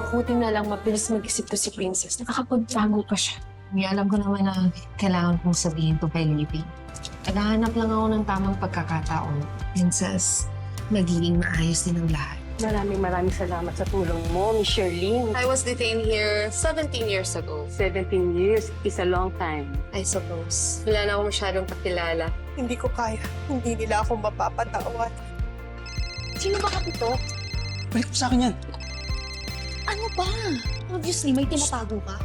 Buti na lang mabilis mag-isip to si Princess. Nakakapagtago pa siya. Alam ko naman na kailangan kong sabihin to kay Libby. Naghahanap lang ako ng tamang pagkakataon. Princess, magiging maayos din ang lahat. Maraming salamat sa tulong mo, Miss Sherlyn. I was detained here 17 years ago, 17 years is a long time. I suppose. Wala na ako masyadong kakilala. Hindi ko kaya. Hindi nila ako mapapatawad. Sino ba kapito? Balik mo sa akin yan. Ano ba? Obviously, may tinatago ka.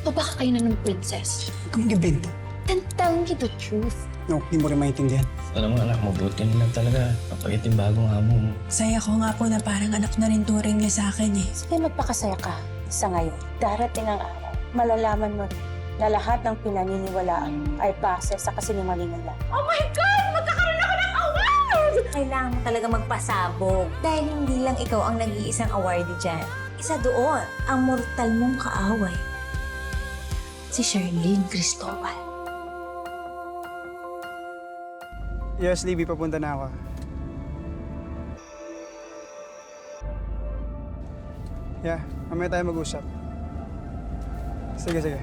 O baka kayo na ng princess? Huwag kang mag-invento. Then tell me the truth. No, hindi mo rin maintindihan. Alam mo anak, mabuti na lang talaga. Kapagit yung bagong amo mo. Saya ko nga po na parang anak na rin turing niya sa akin eh. Sige, magpakasaya ka sa ngayon. Darating ang araw, malalaman mo na lahat ng pinaniniwalaan ay base sa kasinungalingan lang. Oh my God! Magkakaroon ako ng award! Kailangan mo talaga magpasabog. Dahil hindi lang ikaw ang nag-iisang awardee dyan. Isa doon, ang mortal mong kaaway. Si Sherlyn Cristobal. Yes, Libby, papunta na ako. Yeah, mamaya tayo mag-usap. Sige.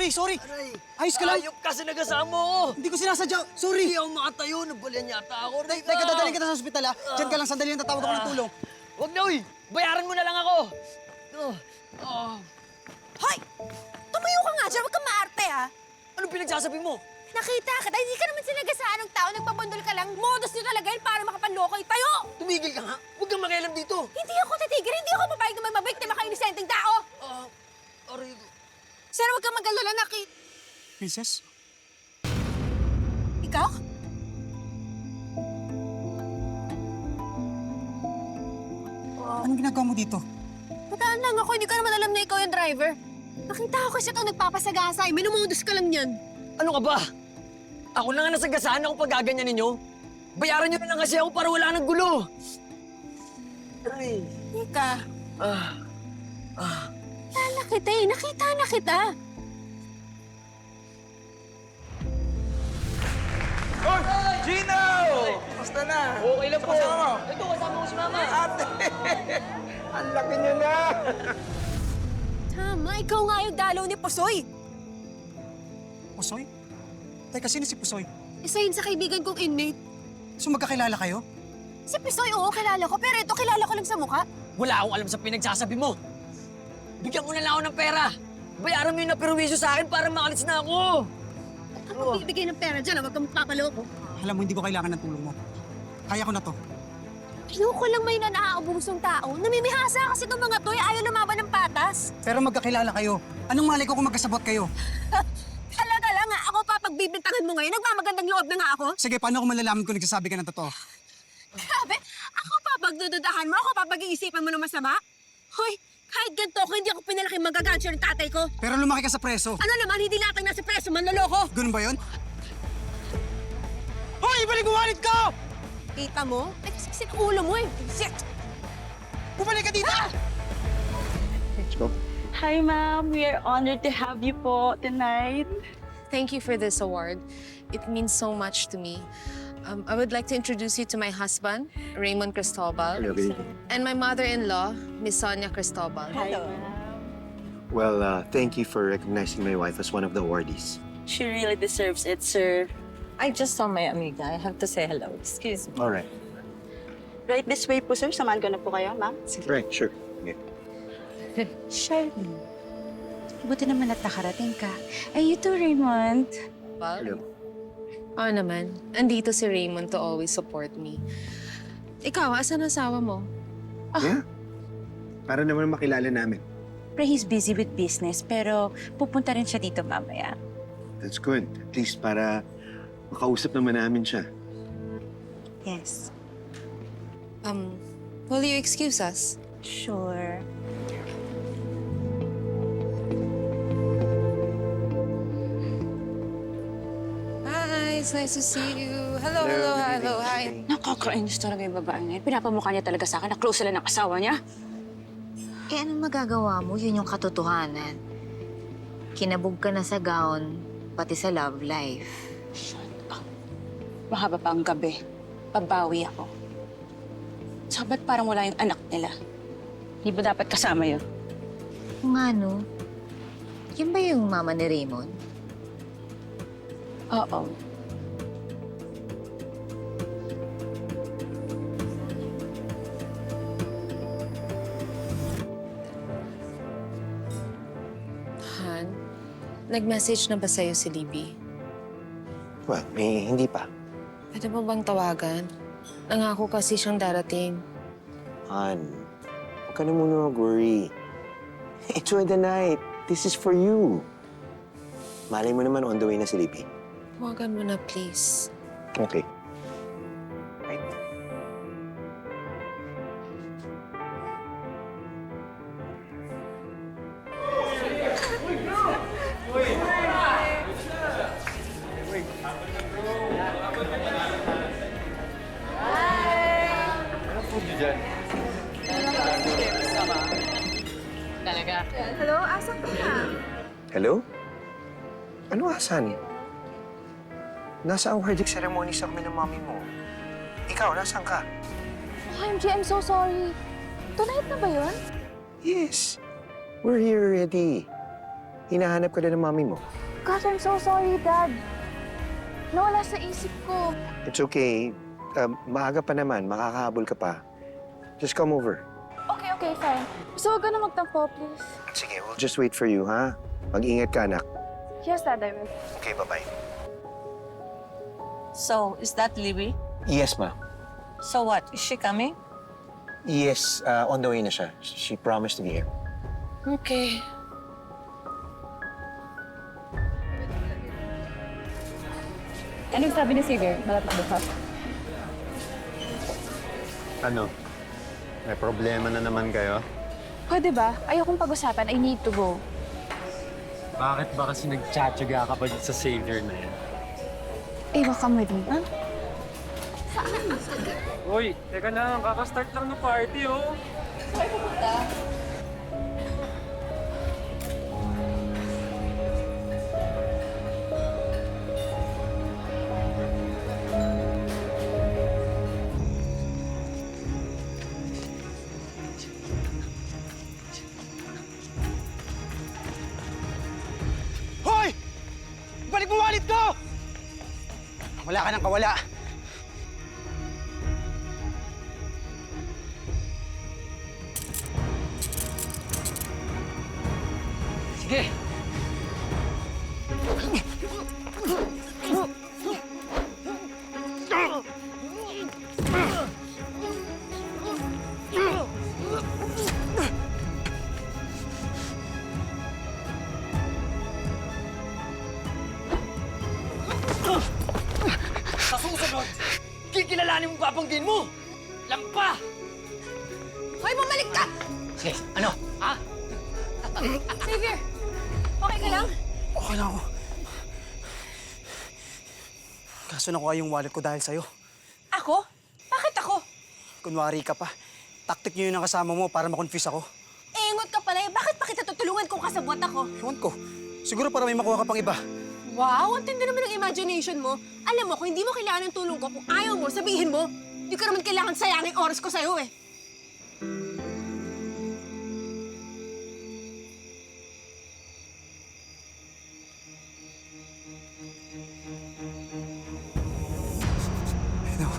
Sorry! Ayos ka lang? Ayop kasi nagasama ko! Hindi ko sinasadya! Sorry! Hindi ako makatayo, nabalian yata ako. Teka, dadaling kita sa ospital ha. Diyan ka lang, sandali lang tatawag ako ng tulong. Huwag na, uy! Bayaran mo na lang ako! Hoy! Tumayo ka nga dyan, huwag kang maarte ha! Anong pinagsasabi mo? Nakita ka, hindi ka naman sinagasaan ng tao, nagpapandol ka lang. Modus nyo talaga yun para makapanloko. Tayo! Tumigil ka nga! Huwag kang makialam dito! Hindi ako titigil, hindi ako papayag na may mabiktima ka inisenteng tao! Aray ko. Sir, huwag kang mag-alala, Princess? Ikaw? Anong ginagawa mo dito? Pataan lang ako, hindi ko naman alam na ikaw yung driver. Nakita ko kasi ito nagpapasagasay, minumodus ka lang yan. Ano ka ba? Ako na nga nasagasaan ako pag gaganyan ninyo. Bayaran nyo na lang kasi ako para wala nang gulo. Aray. Ika, nakita kita eh, nakita na kita. Gino! Basta na? Okay lang po. Kasama mo? Ito, kasama ko si Mama. Ate! Ang laki niyo na! Tama, ikaw nga yung dalaw ni Pusoy. Pusoy? Teka, sino si Pusoy? Isa yun sa kaibigan kong inmate. So magkakilala kayo? Si Pusoy, oo, kilala ko. Pero ito, kilala ko lang sa mukha. Wala akong alam sa pinagsasabi mo. Bigyan mo na lang ako ng pera. Bayaran mo yung naperwisyo sa akin para makalis na ako. Ako bibigay ng pera dyan, huwag kang magpapaloko. Alam mo, hindi ko kailangan ng tulong mo. Kaya ko na to. Ayoko lang may naaabusong tao. Namimihasa kasi itong mga to, ayaw lumaban ng patas. Pero magkakilala kayo. Anong malay ko kung magkasabot kayo? Talaga lang nga, ako papagbibintangan mo ngayon, nagmamagandang loob na nga ako. Sige, paano ko malalaman kung nagsasabi ka ng totoo? Grabe, ako papagdududahan mo, ako papag-iisipan mo ng masama? Hoy, kahit ganito ako, hindi ako pinalaki magagansyo ng tatay ko. Pero lumaki ka sa preso. Ano naman, hindi lahat ng nasa preso, manloloko. Ganun ba yun? Hoy, ibalik mo wallet ko! Kita mo? Ay, kasi ulo mo eh. Shit! Bumalik ka dito! Hi, ma'am. We are honored to have you po tonight. Thank you for this award. It means so much to me. I would like to introduce you to my husband, Raymond Cristobal, and my mother-in-law, Miss Sonia Cristobal. Well, thank you for recognizing my wife as one of the awardees. She really deserves it, sir. I just saw my amiga. I have to say hello. Excuse me. All right. Right this way po, sir. Samahan ko na po kayo, ma'am. Right, sure. Okay. Sherlyn, buti naman at nakarating ka. Ay, you too, Raymond. Hello. Oo naman. Andito si Raymond to always support me. Ikaw, asan ang asawa mo? Yeah. Para naman makilala namin. Pero he's busy with business, pero pupunta rin siya dito mamaya. That's good. At least para makausap naman namin siya. Yes. Will you excuse us? Sure. Hi, it's nice to see you. Hello, hi. Nakakainis talaga yung babae na yun. Pinapamukha niya talaga sa akin na close sila ng asawa niya. Eh, anong magagawa mo? Yun yung katotohanan. Kinabog ka na sa gown, pati sa love life. Mahaba pa ang gabi. Babawi ako. Tsaka ba't parang wala yung anak nila? Di ba dapat kasama yun? Kung ano, yun ba yung mama ni Raymond? Oo. Han, nag-message na ba sa'yo si Libby? Well, hindi pa. Pwede mo bang tawagan? Nangako kasi siyang darating. Han, huwag ka na muna mag-worry. Enjoy the night. This is for you. Malay mo naman on the way na si Libby. Tawagan mo na, please. Okay. Hello, asan ka na? Hello? Ano, asan? Nasa awarding ceremony sa kami ng mami mo. Ikaw, nasaan ka? OMG, I'm so sorry. Tonight na ba yun? Yes. We're here already. Hinahanap ka na ng mami mo. God, I'm so sorry, Dad. Nawala sa isip ko. It's okay. Maaga pa naman. Makakahabol ka pa. Just come over. Okay, fine. So, huwag ka na magtampo, please. Sige, we'll just wait for you, ha? Mag-ingat ka, anak. Yes, Dad, I will. Okay, bye-bye. So, is that Libby? Yes, ma. So what? Is she coming? Yes, on the way na siya. She promised to be here. Okay. Anong sabi ni Xavier? Malapit bukas. Ano? May problema na naman kayo? Pwede ba? Ayokong pag-usapan. I need to go. Bakit ba kasi nagtsatsaga ka pa dito sa Savior na yan? Eh, baka mo rin. Ha? Uy, teka lang. Kakastart lang ng party, oh. Saan pupunta? Hoy! Balik mo wallet ko! Wala ka nang kawala. Sige! Sa susunod, kikilalanin mo papanggin mo! Lampa! Hoy, bumalik ka! Sige, ano? Ha? Xavier! Okay ka lang? Okay lang ako. Kaso nakuha yung wallet ko dahil sa'yo. Ako? Bakit ako? Kunwari ka pa. Taktik niyo yun ang kasama mo para makonfuse ako. Engot ka pala eh. Bakit pa kita tutulungan kung kasabot ako? Ewan ko. Siguro para may makuha ka pang iba. Wow, ang tindi naman ng imagination mo. Alam mo, kung hindi mo kailangan ng tulong ko, kung ayaw mo, sabihin mo. Hindi ko naman kailangan sayangin oras ko sa'yo eh. No.